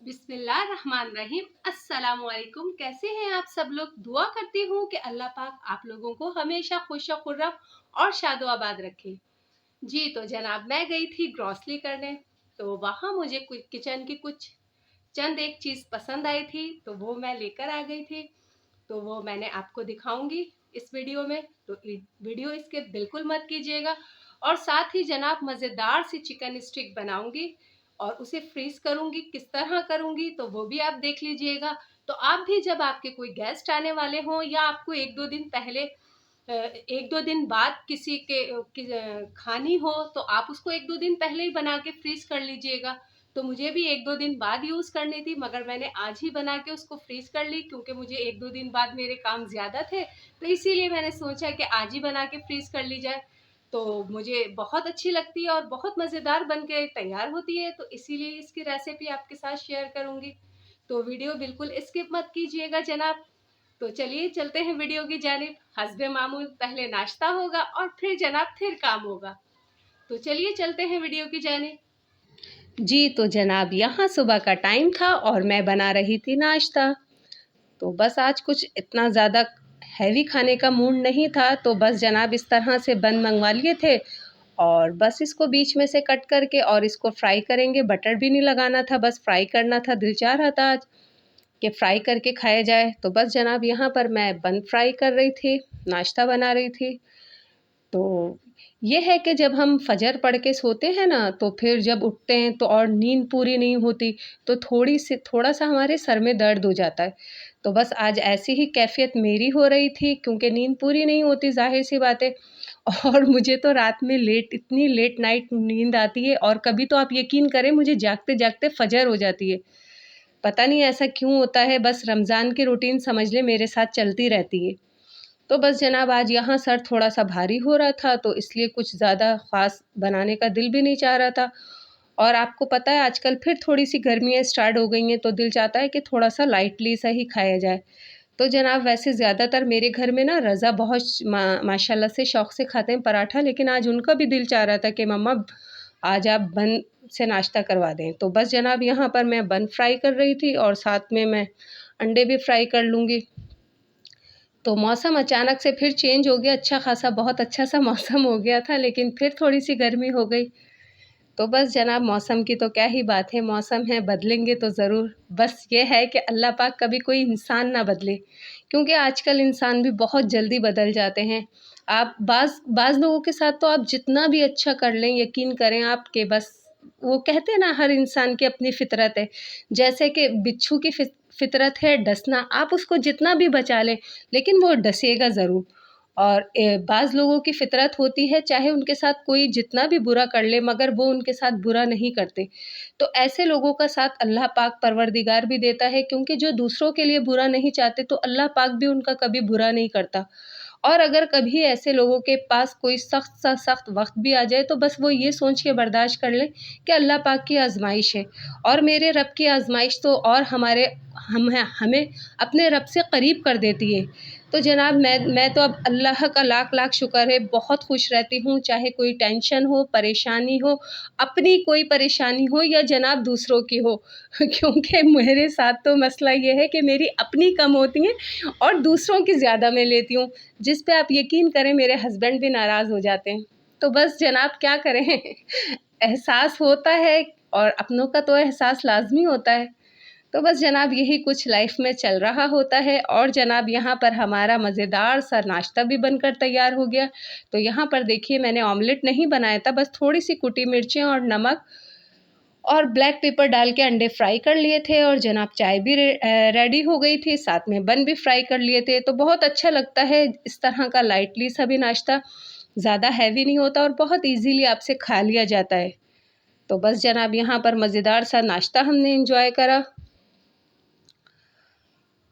बिस्मिल्लाहिर्रहमानिर्रहीम। अस्सलाम वालेकुम। कैसे हैं आप सब लोग? दुआ करती हूँ कि अल्लाह पाक आप लोगों को हमेशा खुश खुर्रम और शादो आबाद रखे। जी तो जनाब, मैं गई थी ग्रॉसरी करने, तो वहाँ मुझे किचन की कुछ चंद एक चीज़ पसंद आई थी, तो वो मैं लेकर आ गई थी। तो वो मैंने आपको दिखाऊंगी इस वीडियो में, तो वीडियो इसके बिल्कुल मत कीजिएगा। और साथ ही जनाब, मज़ेदार सी चिकन स्टिक बनाऊंगी और उसे फ्रीज करूंगी। किस तरह करूंगी तो वो भी आप देख लीजिएगा। तो आप भी जब आपके कोई गेस्ट आने वाले हों या आपको एक दो दिन पहले एक दो दिन बाद किसी के खानी हो, तो आप उसको एक दो दिन पहले ही बना के फ्रीज कर लीजिएगा। तो मुझे भी एक दो दिन बाद यूज करनी थी, मगर मैंने आज ही बना के उसको फ्रीज कर ली, क्योंकि मुझे एक दो दिन बाद मेरे काम ज्यादा थे, तो इसीलिए मैंने सोचा कि आज ही बना के फ्रीज कर ली जाए। तो मुझे बहुत अच्छी लगती है और बहुत मज़ेदार बन के तैयार होती है, तो इसीलिए इसकी रेसिपी आपके साथ शेयर करूंगी। तो वीडियो बिल्कुल स्किप मत कीजिएगा जनाब। तो चलिए चलते हैं वीडियो की जानिब। हस्बे मामूल पहले नाश्ता होगा और फिर जनाब फिर काम होगा। तो चलिए चलते हैं वीडियो की जानिब। जी तो जनाब, यहाँ सुबह का टाइम था और मैं बना रही थी नाश्ता। तो बस आज कुछ इतना ज़्यादा हैवी खाने का मूड नहीं था, तो बस जनाब इस तरह से बन मंगवा लिए थे और बस इसको बीच में से कट करके और इसको फ्राई करेंगे। बटर भी नहीं लगाना था, बस फ्राई करना था। दिल चाह रहा था आज कि फ्राई करके खाया जाए। तो बस जनाब यहाँ पर मैं बन फ्राई कर रही थी, नाश्ता बना रही थी। तो ये है कि जब हम फजर पढ़ के सोते हैं ना, तो फिर जब उठते हैं तो और नींद पूरी नहीं होती, तो थोड़ा सा हमारे सर में दर्द हो जाता है। तो बस आज ऐसी ही कैफियत मेरी हो रही थी, क्योंकि नींद पूरी नहीं होती, ज़ाहिर सी बात है। और मुझे तो रात में इतनी लेट नाइट नींद आती है, और कभी तो आप यकीन करें मुझे जागते जागते फजर हो जाती है। पता नहीं ऐसा क्यों होता है, बस रमज़ान की रूटीन समझ ले मेरे साथ चलती रहती है। तो बस जनाब आज यहाँ सर थोड़ा-सा भारी हो रहा था, तो इसलिए कुछ ज़्यादा ख़ास बनाने का दिल भी नहीं चाह रहा था। और आपको पता है आजकल फिर थोड़ी-सी गर्मियाँ स्टार्ट हो गई हैं, तो दिल चाहता है कि थोड़ा-सा लाइटली सा ही खाया जाए। तो जनाब वैसे ज़्यादातर मेरे घर में ना रज़ा बहुत माशाल्लाह से शौक़ से खाते हैं पराठा, लेकिन आज उनका भी दिल चाह रहा था कि मम्मा आज आप बन से नाश्ता करवा दें। तो बस जनाब यहाँ पर मैं बन फ्राई कर रही थी और साथ में मैं अंडे भी फ्राई कर लूँगी। तो मौसम अचानक से फिर चेंज हो गया, अच्छा खासा बहुत अच्छा-सा मौसम हो गया था, लेकिन फिर थोड़ी-सी गर्मी हो गई। तो बस जनाब मौसम की तो क्या ही बात है, मौसम है बदलेंगे तो ज़रूर। बस ये है कि अल्लाह पाक कभी कोई इंसान ना बदले, क्योंकि आजकल इंसान भी बहुत जल्दी बदल जाते हैं। आप बाज़ लोगों के साथ तो आप जितना भी अच्छा कर लें, यकीन करें आप कि बस वो कहते हैं ना हर इंसान की अपनी फ़ितरत है। जैसे कि बिच्छू की फ़ितरत है डसना, आप उसको जितना भी बचा लें, लेकिन वो डसेगा ज़रूर। और बाज़ लोगों की फ़ितरत होती है, चाहे उनके साथ कोई जितना भी बुरा कर ले, मगर वो उनके साथ बुरा नहीं करते। तो ऐसे लोगों का साथ अल्लाह पाक परवरदिगार भी देता है, क्योंकि जो दूसरों के लिए बुरा नहीं चाहते, तो अल्लाह पाक भी उनका कभी बुरा नहीं करता। और अगर कभी ऐसे लोगों के पास कोई सख्त वक़्त भी आ जाए, तो बस वो ये सोच के बर्दाश्त कर लें कि अल्लाह पाक की आज़माइश है, और मेरे रब की आज़माइश तो और हमें अपने रब से करीब कर देती है। तो जनाब मैं तो अब अल्लाह का लाख-लाख शुक्र है, बहुत खुश रहती हूँ, चाहे कोई टेंशन हो, परेशानी हो, अपनी कोई परेशानी हो या जनाब दूसरों की हो। क्योंकि मेरे साथ तो मसला ये है कि मेरी अपनी कम होती हैं और दूसरों की ज़्यादा मैं लेती हूँ, जिस पे आप यकीन करें मेरे हस्बैंड भी नाराज़ हो जाते हैं। तो बस जनाब क्या करें एहसास होता है, और अपनों का तो एहसास लाज़मी होता है। तो बस जनाब यही कुछ लाइफ में चल रहा होता है, और जनाब यहाँ पर हमारा मज़ेदार सा नाश्ता भी बनकर तैयार हो गया। तो यहाँ पर देखिए मैंने ऑमलेट नहीं बनाया था, बस थोड़ी-सी कुटी मिर्चें और नमक और ब्लैक पेपर डाल के अंडे फ्राई कर लिए थे, और जनाब चाय भी रेडी हो गई थी, साथ में बन भी फ्राई कर लिए थे। तो बहुत अच्छा लगता है इस तरह का लाइटली सा भी नाश्ता, ज़्यादा हैवी नहीं होता और बहुत ईज़िली आपसे खा लिया जाता है। तो बस जनाब यहाँ पर मज़ेदार सा नाश्ता हमने एंजॉय करा।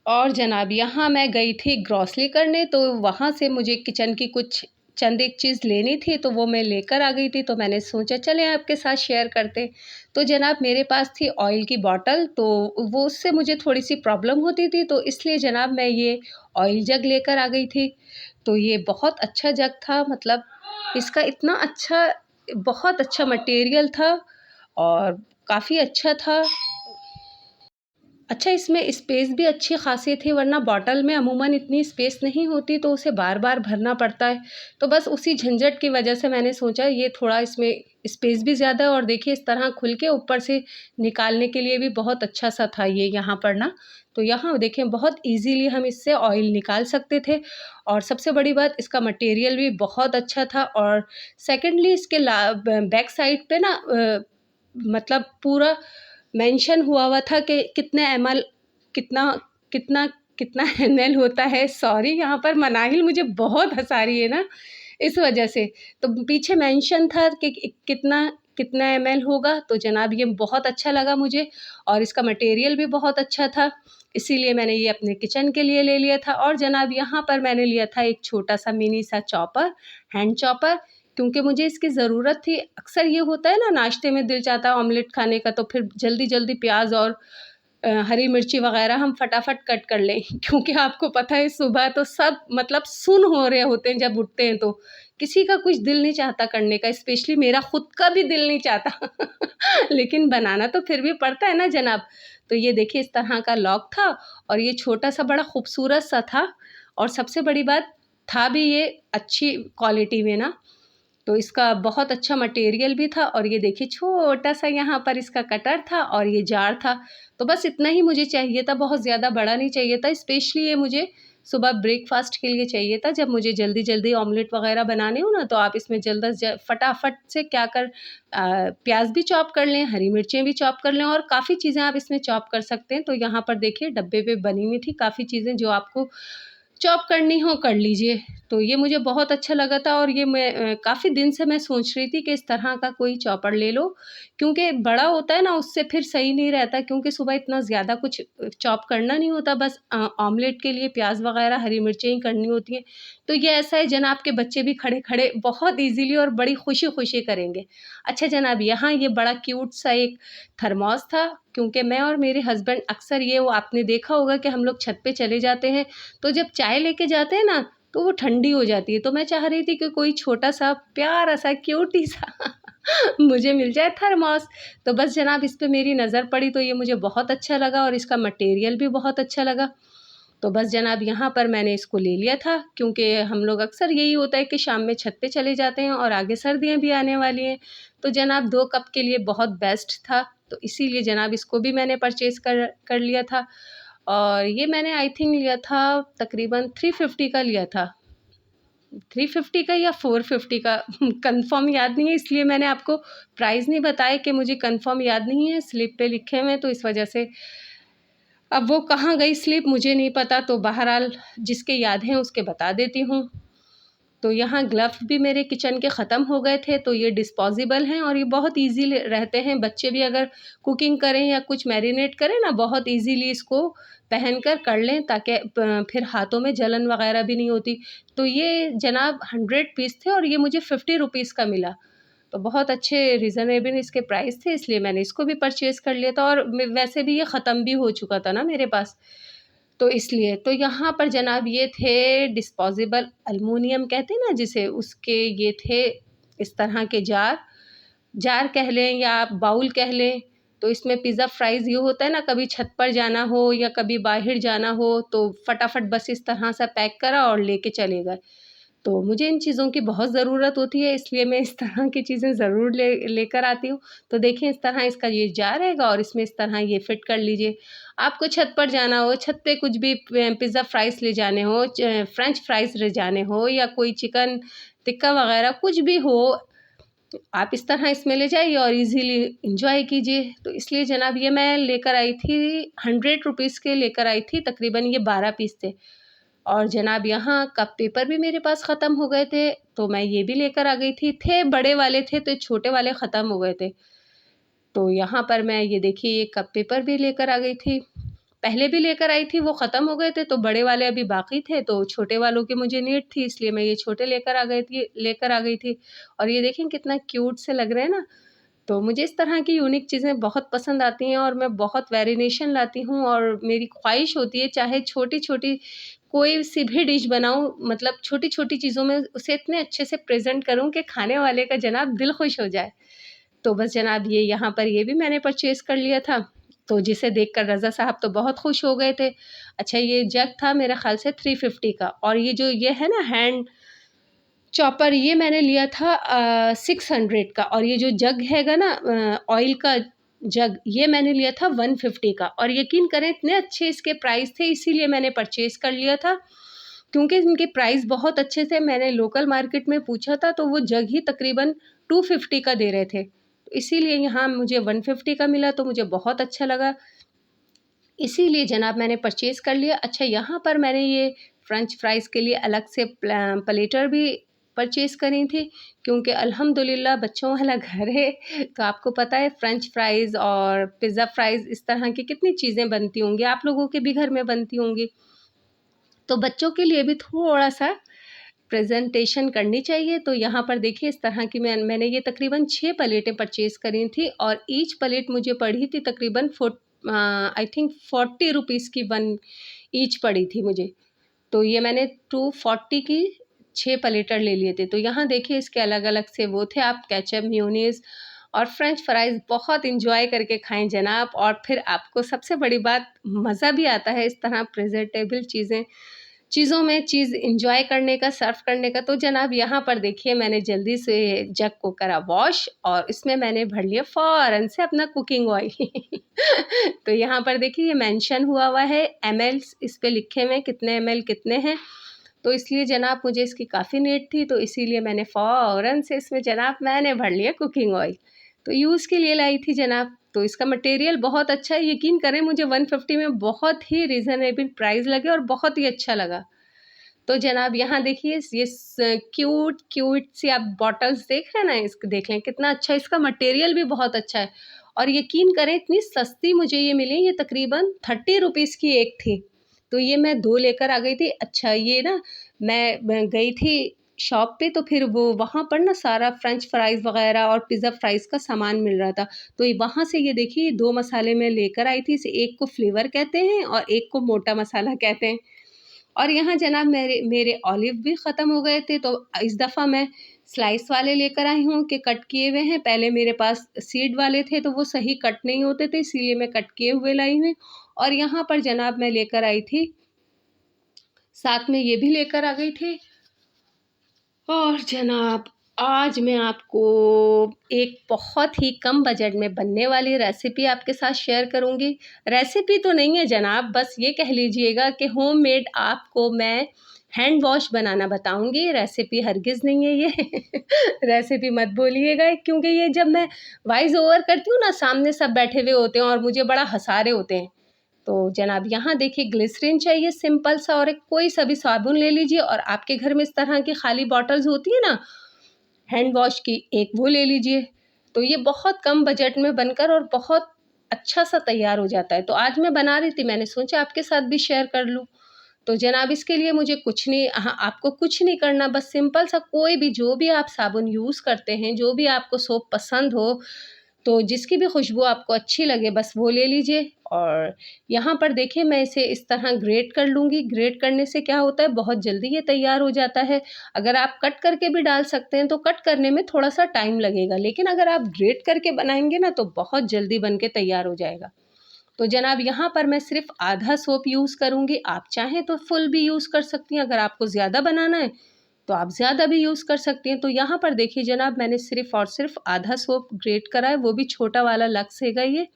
और जनाब यहाँ मैं गई थी ग्रॉसरी करने, तो वहाँ से मुझे किचन की कुछ चंद एक चीज़ लेनी थी, तो वो मैं लेकर आ गई थी, तो मैंने सोचा चलें आपके साथ शेयर करते। तो जनाब मेरे पास थी ऑयल की बॉटल, तो वो उससे मुझे थोड़ी-सी प्रॉब्लम होती थी, तो इसलिए जनाब मैं ये ऑयल जग लेकर आ गई थी। तो ये बहुत अच्छा जग था, मतलब इसका इतना अच्छा बहुत अच्छा मटेरियल था और काफ़ी अच्छा था। अच्छा, इसमें स्पेस भी अच्छी ख़ासी थी, वरना बॉटल में अमूमन इतनी स्पेस नहीं होती, तो उसे बार-बार भरना पड़ता है। तो बस उसी झंझट की वजह से मैंने सोचा ये थोड़ा इसमें स्पेस भी ज़्यादा है, और देखिए इस तरह खुल के ऊपर से निकालने के लिए भी बहुत अच्छा-सा था ये यहाँ पर ना। तो यहाँ देखें बहुत ईज़िली हम इससे ऑयल निकाल सकते थे, और सबसे बड़ी बात इसका मटेरियल भी बहुत अच्छा था। और सेकंडली इसके बैक साइड पे ना मतलब पूरा मेंशन हुआ था कि कितने एमएल, कितना कितना कितना एमएल होता है। सॉरी, यहाँ पर मनाहिल मुझे बहुत हँसा रही है ना, इस वजह से। तो पीछे मेंशन था कि कितना कितना एमएल होगा। तो जनाब ये बहुत अच्छा लगा मुझे, और इसका मटेरियल भी बहुत अच्छा था, इसीलिए मैंने ये अपने किचन के लिए ले लिया था। और जनाब यहाँ पर मैंने लिया था एक छोटा-सा मिनी सा चॉपर, हैंड चॉपर, क्योंकि मुझे इसकी ज़रूरत थी। अक्सर ये होता है ना, नाश्ते में दिल चाहता है ऑमलेट खाने का, तो फिर जल्दी-जल्दी प्याज़ और हरी मिर्ची वग़ैरह हम फटाफट कट कर लें क्योंकि आपको पता है सुबह तो सब मतलब सुन्न हो रहे होते हैं जब उठते हैं, तो किसी का कुछ दिल नहीं चाहता करने का, स्पेशली मेरा खुद का भी दिल नहीं चाहता लेकिन बनाना तो फिर भी पड़ता है ना जनाब। तो ये देखिए इस तरह का लॉक था, और ये छोटा-सा बड़ा खूबसूरत सा था, और सबसे बड़ी बात था भी ये अच्छी क्वालिटी में ना। तो इसका बहुत अच्छा मटेरियल भी था, और ये देखिए छोटा-सा यहाँ पर इसका कटर था, और ये जार था। तो बस इतना ही मुझे चाहिए था, बहुत ज़्यादा बड़ा नहीं चाहिए था। स्पेशली ये मुझे सुबह ब्रेकफ़ास्ट के लिए चाहिए था, जब मुझे जल्दी-जल्दी ऑमलेट वग़ैरह बनाने हो ना, तो आप इसमें फटाफट से क्या प्याज़ भी चॉप कर लें, हरी मिर्चें भी चॉप कर लें, और काफ़ी चीज़ें आप इसमें चॉप कर सकते हैं। तो यहाँ पर देखिए डब्बे पे बनी हुई थी काफ़ी चीज़ें, जो आपको चॉप करनी हो कर लीजिए। तो ये मुझे बहुत अच्छा लगा था, और ये मैं काफ़ी दिन से मैं सोच रही थी कि इस तरह का कोई चॉपर ले लो, क्योंकि बड़ा होता है ना उससे फिर सही नहीं रहता, क्योंकि सुबह इतना ज़्यादा कुछ चॉप करना नहीं होता, बस ऑमलेट के लिए प्याज़ वग़ैरह हरी मिर्चें ही करनी होती हैं। तो ये ऐसा है जनाब के बच्चे भी खड़े-खड़े बहुत ईज़िली और बड़ी खुशी-खुशी करेंगे। अच्छा जनाब, यहाँ ये बड़ा क्यूट सा एक थर्मोस था, क्योंकि मैं और मेरे हस्बैंड अक्सर ये वो आपने देखा होगा कि हम लोग छत पे चले जाते हैं, तो जब चाय लेके जाते हैं ना, तो वो ठंडी हो जाती है। तो मैं चाह रही थी कि कोई छोटा-सा प्यारा-सा क्यूटी-सा मुझे मिल जाए थर्मोस। तो बस जनाब इस पे मेरी नज़र पड़ी, तो ये मुझे बहुत अच्छा लगा, और इसका मटेरियल भी बहुत अच्छा लगा। तो बस जनाब यहाँ पर मैंने इसको ले लिया था, क्योंकि हम लोग अक्सर यही होता है कि शाम में छत पे चले जाते हैं, और आगे सर्दियाँ भी आने वाली हैं। तो जनाब 2 कप के लिए बहुत बेस्ट था, तो इसीलिए जनाब इसको भी मैंने परचेज़ कर लिया था। और ये मैंने आई थिंक लिया था तकरीबन 350 का लिया था। 350 का या 450 का कंफ़र्म याद नहीं है, इसलिए मैंने आपको प्राइस नहीं बताया कि मुझे कंफ़र्म याद नहीं है, स्लिप पे लिखे हुए हैं, तो इस वजह से अब वो कहाँ गई स्लिप मुझे नहीं पता, तो बहरहाल जिसके याद हैं उसके बता देती हूँ। तो यहाँ ग्लव्स भी मेरे किचन के ख़त्म हो गए थे, तो ये डिस्पोजेबल हैं, और ये बहुत ईज़ी रहते हैं। बच्चे भी अगर कुकिंग करें या कुछ मैरिनेट करें ना, बहुत ईज़िली इसको पहन कर लें, ताकि फिर हाथों में जलन वग़ैरह भी नहीं होती। तो ये जनाब 100 पीस थे, और ये मुझे 50 रुपीज़ का मिला। तो बहुत अच्छे रीज़नेबल इसके प्राइस थे, इसलिए मैंने इसको भी परचेज़ कर लिया था, और वैसे भी ये ख़त्म भी हो चुका था ना मेरे पास, तो इसलिए। तो यहाँ पर जनाब ये थे डिस्पोजेबल एल्युमिनियम कहते हैं ना जिसे, उसके ये थे इस तरह के जार, जार कह लें या आप बाउल कह लें। तो इसमें पिज़्ज़ा फ्राइज़ ये होता है ना, कभी छत पर जाना हो या कभी बाहर जाना हो, तो फटाफट बस इस तरह से पैक करा और लेके चले गए। तो मुझे इन चीज़ों की बहुत ज़रूरत होती है, इसलिए मैं इस तरह की चीज़ें ज़रूर लेकर आती हूँ। तो देखिए इस तरह इसका ये जार रहेगा, और इसमें इस तरह ये फ़िट कर लीजिए। आपको छत पर जाना हो, छत पे कुछ भी पिज़्ज़ा फ्राइज़ ले जाने हो, फ्रेंच फ्राइज़ ले जाने हो, या कोई चिकन टिक्का वग़ैरह कुछ भी हो, आप इस तरह इसमें ले जाइए और इज़िली एन्जॉय कीजिए। तो इसलिए जनाब ये मैं लेकर आई थी, 100 रुपीज़ के लेकर आई थी, तकरीबन ये 12 पीस थे। और जनाब यहाँ कप पेपर भी मेरे पास ख़त्म हो गए थे, तो मैं ये भी लेकर आ गई थी। बड़े वाले थे, तो छोटे वाले ख़त्म हो गए थे। तो यहाँ पर मैं ये देखिए ये कप पेपर भी लेकर आ गई थी। पहले भी लेकर आई थी, वो ख़त्म हो गए थे, तो बड़े वाले अभी बाकी थे, तो छोटे वालों की मुझे नीड थी, इसलिए मैं ये छोटे लेकर आ गई थी। और ये देखें कितना क्यूट से लग रहे हैं ना। तो मुझे इस तरह की यूनिक चीज़ें बहुत पसंद आती हैं, और मैं बहुत वेरिएशन लाती हूँ, और मेरी ख़्वाहिश होती है चाहे छोटी-छोटी कोई सी भी डिश बनाऊँ, मतलब छोटी-छोटी चीज़ों में उसे इतने अच्छे से प्रेज़ेंट करूँ कि खाने वाले का जनाब दिल खुश हो जाए। तो बस जनाब ये यहाँ पर ये भी मैंने परचेज़ कर लिया था। तो जिसे देखकर रज़ा साहब तो बहुत खुश हो गए थे। अच्छा, ये जग था मेरे ख़्याल से 350 का, और ये जो ये है ना हैंड चॉपर, ये मैंने लिया था 600 का, और ये जो जग हैगा ना ऑयल का जग, ये मैंने लिया था 150 का। और यकीन करें इतने अच्छे इसके प्राइस थे, इसीलिए मैंने परचेज़ कर लिया था, क्योंकि इनके प्राइस बहुत अच्छे थे। मैंने लोकल मार्केट में पूछा था तो वो जग ही तकरीबन 250 का दे रहे थे, तो इसीलिए यहाँ मुझे 150 का मिला, तो मुझे बहुत अच्छा लगा, इसीलिए जनाब मैंने परचेज़ कर लिया। अच्छा, यहाँ पर मैंने ये फ़्रेंच फ्राइज़ के लिए अलग से प्लेटर भी परचेज़ करी थी, क्योंकि अल्हम्दुलिल्लाह बच्चों वाला घर है, तो आपको पता है फ़्रेंच फ्राइज़ और पिज़्ज़ा फ्राइज़ इस तरह की कितनी चीज़ें बनती होंगी, आप लोगों के भी घर में बनती होंगी। तो बच्चों के लिए भी थोड़ा-सा प्रेज़ेंटेशन करनी चाहिए। तो यहाँ पर देखिए इस तरह की मैंने ये तकरीबन 6 प्लेटें परचेज़ करी थी, और ईच प्लेट मुझे पड़ी थी तकरीबन आई थिंक 40 रुपीज़ की 1 ईच पड़ी थी मुझे। तो ये मैंने 240 की 6 प्लेटर ले लिए थे। तो यहाँ देखिए इसके अलग-अलग से वो थे, आप केचप, मेयोनीज़ और फ्रेंच फ्राइज़ बहुत एन्जॉय करके खाएँ जनाब। और फिर आपको सबसे बड़ी बात, मज़ा भी आता है इस तरह प्रेज़ेंटेबल चीज़ों में चीज़ एन्जॉय करने का, सर्व करने का। तो जनाब यहाँ पर देखिए मैंने जल्दी से जग को करा वॉश, और इसमें मैंने भर लिया फ़ौरन से अपना कुकिंग ऑयल। तो यहाँ पर देखिए ये मेंशन हुआ है एमएल्स, इस पे लिखे हुए हैं कितने एमएल कितने हैं। तो इसलिए जनाब मुझे इसकी काफ़ी नीड थी, तो इसीलिए मैंने फ़ौरन से इसमें जनाब मैंने भर लिया कुकिंग ऑयल। तो यूज़ के लिए लाई थी जनाब। तो इसका मटेरियल बहुत अच्छा है, यकीन करें मुझे 150 में बहुत ही रीज़नेबल प्राइस लगे और बहुत ही अच्छा लगा। तो जनाब यहाँ देखिए ये क्यूट क्यूट सी आप बॉटल्स देख रहे हैं ना, इसको देख लें कितना अच्छा, इसका मटेरियल भी बहुत अच्छा है। और यकीन करें इतनी सस्ती मुझे ये मिली, ये तकरीबन 30 रुपीज़ की एक थी। तो ये मैं 2 लेकर आ गई थी। अच्छा, ये ना मैं गई थी शॉप पे, तो फिर वो वहाँ पर ना सारा फ्रेंच फ्राइज़ वग़ैरह और पिज़्ज़ा फ्राइज़ का सामान मिल रहा था। तो ये वहाँ से ये देखिए 2 मसाले मैं लेकर आई थी, इसे एक को फ्लेवर कहते हैं और एक को मोटा मसाला कहते हैं। और यहाँ जनाब मेरे मेरे ऑलिव भी ख़त्म हो गए थे, तो इस दफ़ा मैं स्लाइस वाले लेकर आई हूँ कि कट किए हुए हैं। पहले मेरे पास सीड वाले थे, तो वो सही कट नहीं होते थे, इसीलिए मैं कट किए हुए लाई हूँ। और यहाँ पर जनाब मैं लेकर आई थी, साथ में ये भी लेकर आ गई थी। और जनाब आज मैं आपको एक बहुत ही कम बजट में बनने वाली रेसिपी आपके साथ शेयर करूँगी। रेसिपी तो नहीं है जनाब, बस ये कह लीजिएगा कि होममेड आपको मैं हैंड वॉश बनाना बताऊँगी। रेसिपी हरगिज़ नहीं है ये। रेसिपी मत बोलिएगा, क्योंकि ये जब मैं वॉइस ओवर करती हूँ ना, सामने सब बैठे हुए होते हैं और मुझे बड़ा हँसा रहे होते हैं। तो जनाब यहाँ देखिए ग्लिसरीन चाहिए सिंपल सा, और एक कोई सा भी साबुन ले लीजिए, और आपके घर में इस तरह की खाली बॉटल्स होती है ना हैंड वॉश की, एक वो ले लीजिए। तो ये बहुत कम बजट में बनकर और बहुत अच्छा सा तैयार हो जाता है। तो आज मैं बना रही थी, मैंने सोचा आपके साथ भी शेयर कर लूँ। तो जनाब इसके लिए मुझे कुछ नहीं, हाँ, आपको कुछ नहीं करना, बस सिंपल सा कोई भी जो भी आप साबुन यूज़ करते हैं, जो भी आपको सोप पसंद हो, तो जिसकी भी खुशबू आपको अच्छी लगे बस वो ले लीजिए। और यहाँ पर देखिए मैं इसे इस तरह ग्रेट कर लूँगी। ग्रेट करने से क्या होता है, बहुत जल्दी ये तैयार हो जाता है। अगर आप कट करके भी डाल सकते हैं तो कट करने में थोड़ा-सा टाइम लगेगा, लेकिन अगर आप ग्रेट करके बनाएँगे ना तो बहुत जल्दी बन के तैयार हो जाएगा। तो जनाब यहाँ पर मैं सिर्फ़ आधा सोप यूज़ करूँगी, आप चाहें तो फुल भी यूज़ कर सकती हैं। अगर आपको ज़्यादा बनाना है तो आप ज़्यादा भी यूज़ कर सकती हैं। तो यहाँ पर देखिए जनाब मैंने सिर्फ़ और सिर्फ़ आधा सोप ग्रेट करा है, वो भी छोटा वाला लक्स हैगा ये।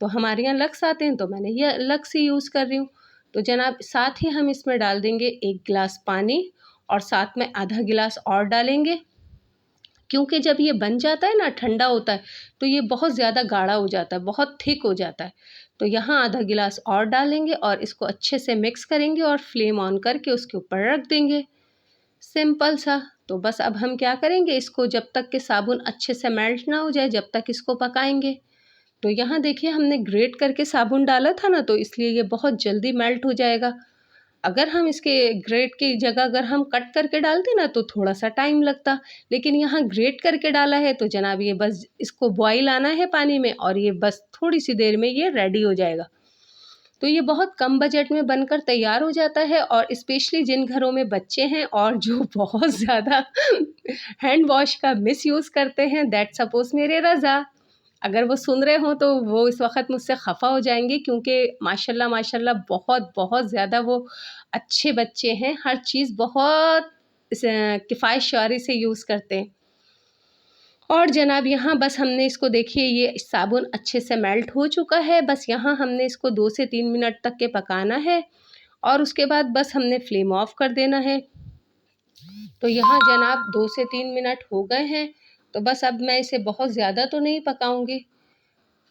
तो हमारे यहाँ लक्स आते हैं तो मैंने ये लक्स ही यूज़ कर रही हूँ। तो जनाब साथ ही हम इसमें डाल देंगे 1 गिलास पानी, और साथ में आधा गिलास और डालेंगे, क्योंकि जब ये बन जाता है ना, ठंडा होता है, तो ये बहुत ज़्यादा गाढ़ा हो जाता है, बहुत थिक हो जाता है। तो यहाँ आधा गिलास और डालेंगे और इसको अच्छे से मिक्स करेंगे और फ्लेम ऑन करके उसके ऊपर रख देंगे। सिंपल सा। तो बस अब हम क्या करेंगे, इसको जब तक कि साबुन अच्छे से मेल्ट ना हो जाए, जब तक इसको पकाएंगे। तो यहाँ देखिए हमने ग्रेट करके साबुन डाला था ना, तो इसलिए ये बहुत जल्दी मेल्ट हो जाएगा। अगर हम इसके ग्रेट की जगह अगर हम कट करके डालते ना तो थोड़ा-सा टाइम लगता, लेकिन यहाँ ग्रेट करके डाला है तो जनाब ये बस इसको बॉयल आना है पानी में, और ये बस थोड़ी-सी देर में ये रेडी हो जाएगा। तो ये बहुत कम बजट में बनकर तैयार हो जाता है, और स्पेशली जिन घरों में बच्चे हैं और जो बहुत ज़्यादा हैंड वॉश का मिसयूज़ करते हैं, दैट सपोज़ मेरे रज़ा। अगर वो सुन रहे हों तो वो इस वक़्त मुझसे ख़फ़ा हो जाएँगे, क्योंकि माशाल्लाह माशाल्लाह बहुत बहुत ज़्यादा वो अच्छे बच्चे हैं। हर चीज़ बहुत किफ़ायत शुआरी से यूज़ करते हैं। और जनाब यहाँ बस हमने इसको देखिए, ये साबुन अच्छे से मेल्ट हो चुका है। बस यहाँ हमने इसको 2 से 3 मिनट तक के पकाना है और उसके बाद बस हमने फ्लेम ऑफ कर देना है। तो यहाँ जनाब 2 से 3 मिनट हो गए हैं, तो बस अब मैं इसे बहुत ज़्यादा तो नहीं पकाऊँगी।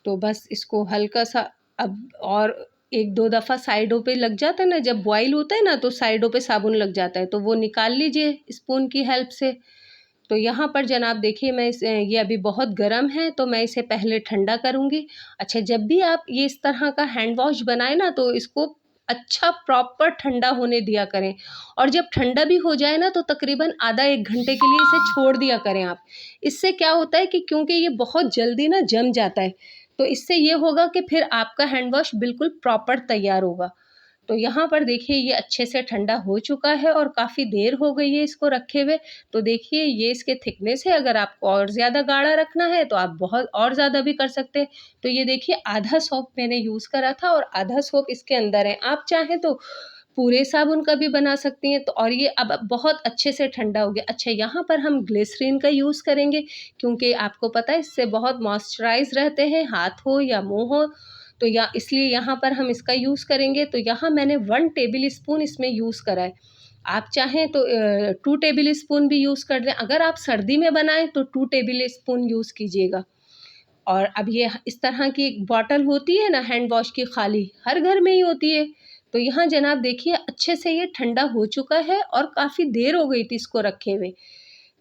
तो बस इसको हल्का-सा अब और 1-2 दफ़ा साइडों पे लग जाता है ना, जब बॉयल होता है ना तो साइडों पे साबुन लग जाता है, तो वो निकाल लीजिए स्पून की हेल्प से। तो यहाँ पर जनाब देखिए, मैं ये अभी बहुत गर्म है, तो मैं इसे पहले ठंडा करूँगी। अच्छा, जब भी आप ये इस तरह का हैंड वॉश बनाएँ ना, तो इसको अच्छा प्रॉपर ठंडा होने दिया करें, और जब ठंडा भी हो जाए ना तो तकरीबन आधा 1 घंटे के लिए इसे छोड़ दिया करें आप। इससे क्या होता है कि क्योंकि ये बहुत जल्दी ना जम जाता है, तो इससे ये होगा कि फिर आपका हैंड वॉश बिल्कुल प्रॉपर तैयार होगा। तो यहाँ पर देखिए ये अच्छे से ठंडा हो चुका है और काफ़ी देर हो गई है इसको रखे हुए। तो देखिए ये इसके थिकनेस है, अगर आपको और ज़्यादा गाढ़ा रखना है तो आप बहुत और ज़्यादा भी कर सकते हैं। तो ये देखिए आधा सोप मैंने यूज़ करा था और आधा सोप इसके अंदर है। आप चाहें तो पूरे साबुन का भी बना सकती हैं। तो और ये अब बहुत अच्छे से ठंडा हो गया। अच्छा, यहाँ पर हम ग्लिसरीन का यूज़ करेंगे, क्योंकि आपको पता है इससे बहुत मॉइस्चराइज़ रहते हैं, हाथ हो या मुँह हो। तो या इसलिए यहाँ पर हम इसका यूज़ करेंगे। तो यहाँ मैंने 1 टेबल स्पून इसमें यूज़ करा है। आप चाहें तो 2 टेबल स्पून भी यूज़ कर दें। अगर आप सर्दी में बनाएँ तो 2 टेबल स्पून यूज़ कीजिएगा। और अब ये इस तरह की एक बॉटल होती है ना हैंड वॉश की, खाली, हर घर में ही होती है। तो यहाँ जनाब देखिए अच्छे से ये ठंडा हो चुका है और काफ़ी देर हो गई थी इसको रखे हुए।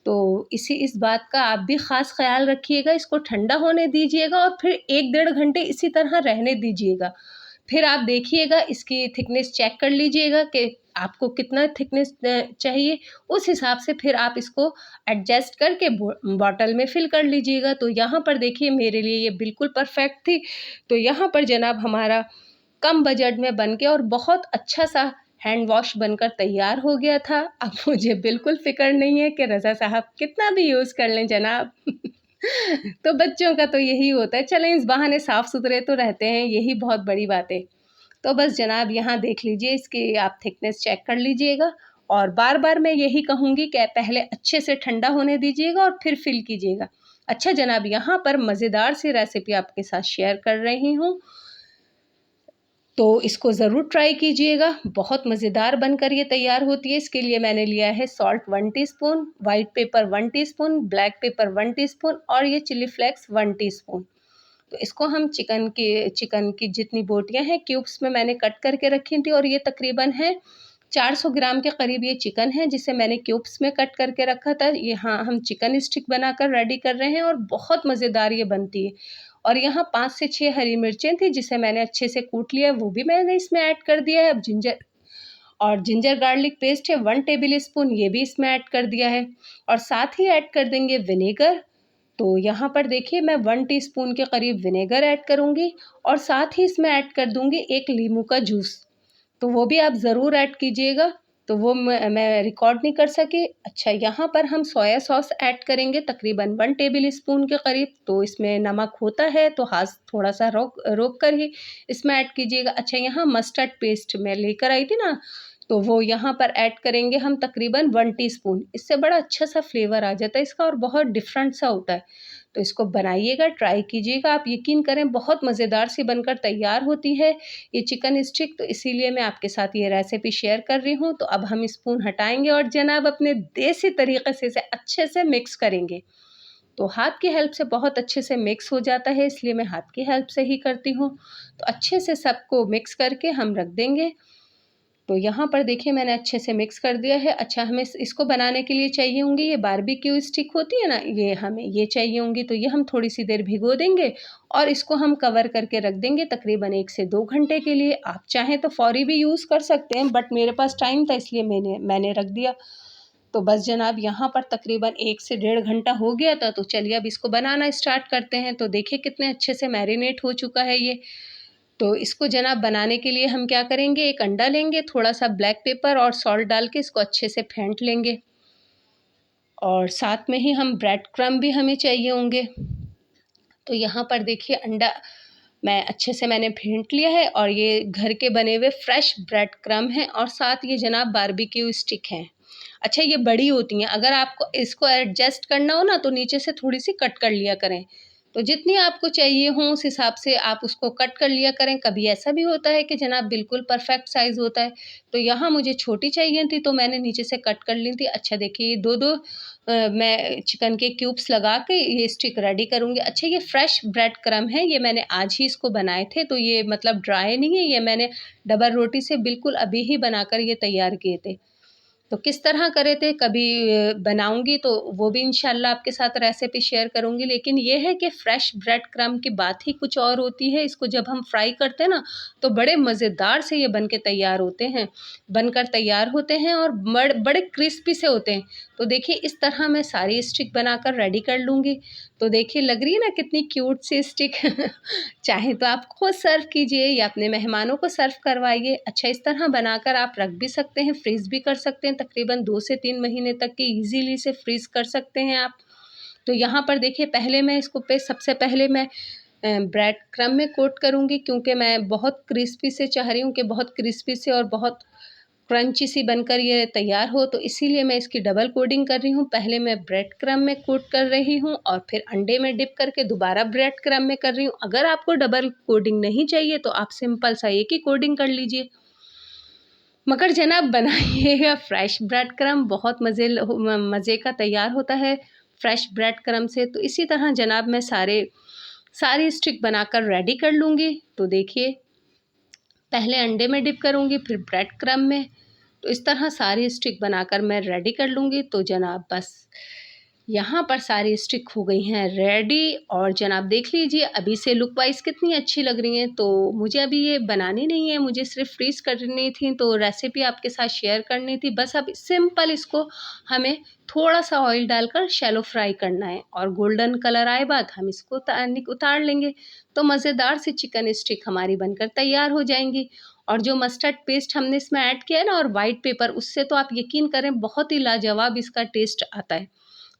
तो इस बात का आप भी ख़ास ख़्याल रखिएगा, इसको ठंडा होने दीजिएगा और फिर 1 डेढ़ घंटे इसी तरह रहने दीजिएगा। फिर आप देखिएगा, इसकी थिकनेस चेक कर लीजिएगा कि आपको कितना थिकनेस चाहिए, उस हिसाब से फिर आप इसको एडजस्ट करके बॉटल में फ़िल कर लीजिएगा। तो यहाँ पर देखिए मेरे लिए ये बिल्कुल परफ़ेक्ट थी। तो यहाँ पर जनाब हमारा कम बजट में बन के और बहुत अच्छा-सा हैंड वॉश बनकर तैयार हो गया था। अब मुझे बिल्कुल फ़िक्र नहीं है कि रज़ा साहब कितना भी यूज़ कर लें जनाब। तो बच्चों का तो यही होता है, चलें इस बहाने साफ़-सुथरे तो रहते हैं, यही बहुत बड़ी बात है। तो बस जनाब यहाँ देख लीजिए, इसकी आप थिकनेस चेक कर लीजिएगा और बार-बार मैं यही कहूँगी कि पहले अच्छे से ठंडा होने दीजिएगा और फिर फ़िल कीजिएगा। अच्छा जनाब, यहाँ पर मज़ेदार सी रेसिपी आपके साथ शेयर कर रही हूँ, तो इसको ज़रूर ट्राई कीजिएगा। बहुत मज़ेदार बनकर ये तैयार होती है। इसके लिए मैंने लिया है salt 1 teaspoon, white paper 1 teaspoon, black pepper 1 teaspoon और ये चिली फ्लेक्स 1 टीस्पून। तो इसको हम चिकन की जितनी बोटियाँ हैं क्यूब्स में मैंने कट करके रखी थी, और ये तकरीबन है 400 ग्राम के करीब ये चिकन है, जिसे मैंने क्यूब्स में कट करके रखा था। यहाँ हम चिकन स्टिक बनाकर रेडी कर रहे हैं और बहुत मज़ेदार ये बनती है। और यहाँ 5 से 6 हरी मिर्चें थी जिसे मैंने अच्छे से कूट लिया, वो भी मैंने इसमें ऐड कर दिया है। अब जिंजर गार्लिक पेस्ट है 1 टेबल स्पून, ये भी इसमें ऐड कर दिया है। और साथ ही ऐड कर देंगे विनेगर। तो यहाँ पर देखिए मैं 1 टीस्पून के करीब विनेगर ऐड करूँगी और साथ ही इसमें ऐड कर दूँगी 1 लीमू का जूस। तो वो भी आप ज़रूर ऐड कीजिएगा। तो वो मैं रिकॉर्ड नहीं कर सकी। अच्छा, यहाँ पर हम सोया सॉस ऐड करेंगे तकरीबन 1 टेबल स्पून के करीब। तो इसमें नमक होता है तो हाथ थोड़ा-सा रोक कर ही इसमें ऐड कीजिएगा। अच्छा, यहाँ मस्टर्ड पेस्ट मैं लेकर आई थी ना, तो वो यहाँ पर ऐड करेंगे हम तकरीबन 1 टीस्पून। इससे बड़ा अच्छा-सा फ्लेवर आ जाता है इसका और बहुत डिफरेंट सा होता है। तो इसको बनाइएगा, ट्राई कीजिएगा। आप यकीन करें बहुत मज़ेदार सी बनकर तैयार होती है ये चिकन स्टिक। तो इसीलिए मैं आपके साथ ये रेसिपी शेयर कर रही हूँ। तो अब हम स्पून हटाएँगे और जनाब अपने देसी तरीक़े से इसे अच्छे से मिक्स करेंगे। तो हाथ की हेल्प से बहुत अच्छे से मिक्स हो जाता है, इसलिए मैं हाथ की हेल्प से ही करती हूँ। तो अच्छे से सबको मिक्स करके हम रख देंगे। तो यहाँ पर देखिए मैंने अच्छे से मिक्स कर दिया है। अच्छा, हमें इसको बनाने के लिए चाहिए होंगी ये बारबेक्यू स्टिक होती है ना, ये हमें ये चाहिए होंगी। तो ये हम थोड़ी सी देर भिगो देंगे और इसको हम कवर करके रख देंगे तकरीबन 1 से 2 घंटे के लिए। आप चाहें तो फौरी भी यूज़ कर सकते हैं, बट मेरे पास टाइम था इसलिए मैंने रख दिया। तो बस जनाब यहाँ पर तकरीबन 1 से डेढ़ घंटा हो गया था। तो चलिए अब इसको बनाना स्टार्ट करते हैं। तो देखिए कितने अच्छे से मैरिनेट हो चुका है ये। तो इसको जनाब बनाने के लिए हम क्या करेंगे, एक अंडा लेंगे, थोड़ा-सा ब्लैक पेपर और सॉल्ट डाल के इसको अच्छे से फेंट लेंगे और साथ में ही हम ब्रेड क्रम्ब भी हमें चाहिए होंगे। तो यहाँ पर देखिए अंडा मैं अच्छे से मैंने फेंट लिया है और ये घर के बने हुए फ्रेश ब्रेड क्रम्ब हैं और साथ ये जनाब बारबेक्यू स्टिक हैं। अच्छा ये बड़ी होती हैं, अगर आपको इसको एडजस्ट करना हो ना तो नीचे से थोड़ी-सी कट कर लिया करें। तो जितनी आपको चाहिए हो उस हिसाब से आप उसको कट कर लिया करें। कभी ऐसा भी होता है कि जनाब बिल्कुल परफेक्ट साइज़ होता है, तो यहाँ मुझे छोटी चाहिए थी तो मैंने नीचे से कट कर ली थी। अच्छा देखिए ये 2-2 मैं चिकन के क्यूब्स लगा के ये स्टिक रेडी करूँगी। अच्छा ये फ्रेश ब्रेड क्रम्ब है, ये मैंने आज ही इसको बनाए थे, तो ये मतलब ड्राई नहीं है, ये मैंने डबल रोटी से बिल्कुल अभी ही बनाकर ये तैयार किए थे। तो किस तरह करे थे कभी बनाऊँगी तो वो भी इंशाल्लाह आपके साथ रेसिपी शेयर करूँगी। लेकिन ये है कि फ्रेश ब्रेड क्रम्ब की बात ही कुछ और होती है। इसको जब हम फ्राई करते हैं ना तो बड़े मज़ेदार से ये बन के तैयार होते हैं, बनकर तैयार होते हैं और बड़े क्रिस्पी से होते हैं। तो देखिए इस तरह मैं सारी स्टिक बनाकर रेडी कर लूँगी। तो देखिए लग रही है ना कितनी क्यूट सी स्टिक चाहे तो आप खुद सर्व कीजिए या अपने मेहमानों को सर्व करवाइए। अच्छा इस तरह बनाकर आप रख भी सकते हैं, फ्रीज़ भी कर सकते हैं, तकरीबन 2 से 3 महीने तक की ईज़िली से फ्रीज़ कर सकते हैं आप। तो यहाँ पर देखिए पहले मैं इसको सबसे पहले मैं ब्रेड क्रम्ब में कोट करूँगी क्योंकि मैं बहुत क्रिस्पी से चाह रही हूँ कि बहुत क्रिस्पी से और बहुत क्रंची सी बनकर ये तैयार हो, तो इसीलिए मैं इसकी डबल कोटिंग कर रही हूँ। पहले मैं ब्रेड क्रम्ब में कोट कर रही हूँ और फिर अंडे में डिप करके दोबारा ब्रेड क्रम्ब में कर रही हूँ। अगर आपको डबल कोटिंग नहीं चाहिए तो आप सिंपल सा एक ही कोटिंग कर लीजिए। मगर जनाब बनाइएगा फ्रेश ब्रेड क्रम्ब, बहुत मज़े का तैयार होता है फ्रेश ब्रेड क्रम्ब से। तो इसी तरह जनाब मैं सारी स्टिक बनाकर रेडी कर लूँगी। तो देखिए पहले अंडे में डिप करूँगी फिर ब्रेड क्रम्ब में। तो इस तरह सारी स्टिक बनाकर मैं रेडी कर लूँगी। तो जनाब बस यहाँ पर सारी स्टिक हो गई हैं रेडी और जनाब देख लीजिए अभी से लुक वाइज़ कितनी अच्छी लग रही हैं। तो मुझे अभी ये बनानी नहीं है, मुझे सिर्फ फ्रीज़ करनी थी, तो रेसिपी आपके साथ शेयर करनी थी। बस अब सिंपल इसको हमें थोड़ा-सा ऑयल डालकर शैलो फ्राई करना है और गोल्डन कलर आए बाद हम इसको उतार लेंगे। तो मज़ेदार सी चिकन स्टिक हमारी बनकर तैयार हो जाएँगी। और जो मस्टर्ड पेस्ट हमने इसमें ऐड किया है ना और व्हाइट पेपर, उससे तो आप यकीन करें बहुत ही लाजवाब इसका टेस्ट आता है।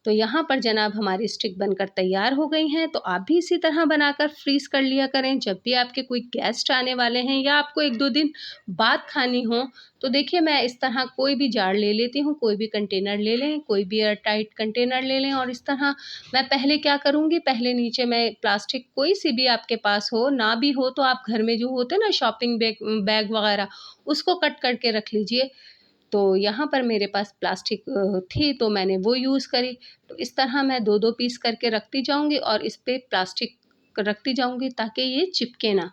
तो यहाँ पर जनाब हमारी स्टिक बनकर तैयार हो गई हैं। तो आप भी इसी तरह बनाकर फ्रीज़ कर लिया करें। जब भी आपके कोई गेस्ट आने वाले हैं या आपको 1-2 दिन बाद खानी हो तो देखिए मैं इस तरह कोई भी जार ले लेती हूँ, कोई भी कंटेनर ले लें, कोई भी एयर टाइट कंटेनर ले लें और इस तरह मैं पहले क्या करूँगी, पहले नीचे मैं प्लास्टिक कोई सी भी आपके पास हो, ना भी हो तो आप घर में जो होते हैं ना शॉपिंग बैग वगैरह, उसको कट करके रख लीजिए। तो यहाँ पर मेरे पास प्लास्टिक थी तो मैंने वो यूज़ करी। तो इस तरह मैं 2-2 पीस करके रखती जाऊँगी और इस पे प्लास्टिक रखती जाऊँगी ताकि ये चिपके ना।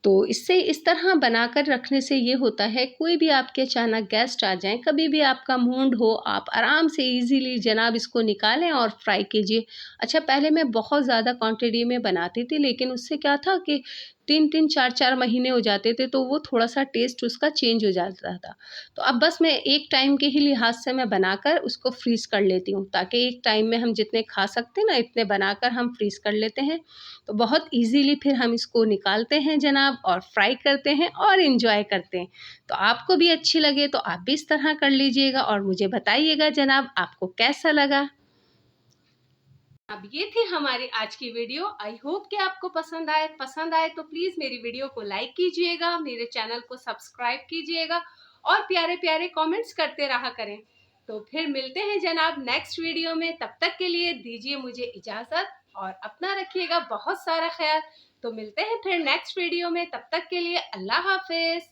तो इससे इस तरह बनाकर रखने से ये होता है कोई भी आपके अचानक गेस्ट आ जाएँ, कभी भी आपका मूड हो, आप आराम से ईज़िली जनाब इसको निकालें और फ्राई कीजिए। अच्छा पहले मैं बहुत ज़्यादा क्वांटिटी में बनाती थी लेकिन उससे क्या था कि 3-3 4-4 महीने हो जाते थे तो वो थोड़ा-सा टेस्ट उसका चेंज हो जाता था। तो अब बस मैं एक टाइम के ही लिहाज से मैं बनाकर उसको फ्रीज़ कर लेती हूँ ताकि एक टाइम में हम जितने खा सकते हैं ना इतने बनाकर हम फ्रीज़ कर लेते हैं। तो बहुत ईज़िली फिर हम इसको निकालते हैं जनाब और फ्राई करते हैं और एन्जॉय करते हैं। तो आपको भी अच्छी लगे तो आप भी इस तरह कर लीजिएगा और मुझे बताइएगा जनाब आपको कैसा लगा? अब ये थी हमारी आज की वीडियो। आई होप कि आपको पसंद आए तो प्लीज़ मेरी वीडियो को लाइक कीजिएगा, मेरे चैनल को सब्सक्राइब कीजिएगा और प्यारे-प्यारे कमेंट्स करते रहा करें। तो फिर मिलते हैं जनाब नेक्स्ट वीडियो में, तब तक के लिए दीजिए मुझे इजाज़त और अपना रखिएगा बहुत सारा ख़्याल। तो मिलते हैं फिर नेक्स्ट वीडियो में, तब तक के लिए अल्लाह हाफ़िज़।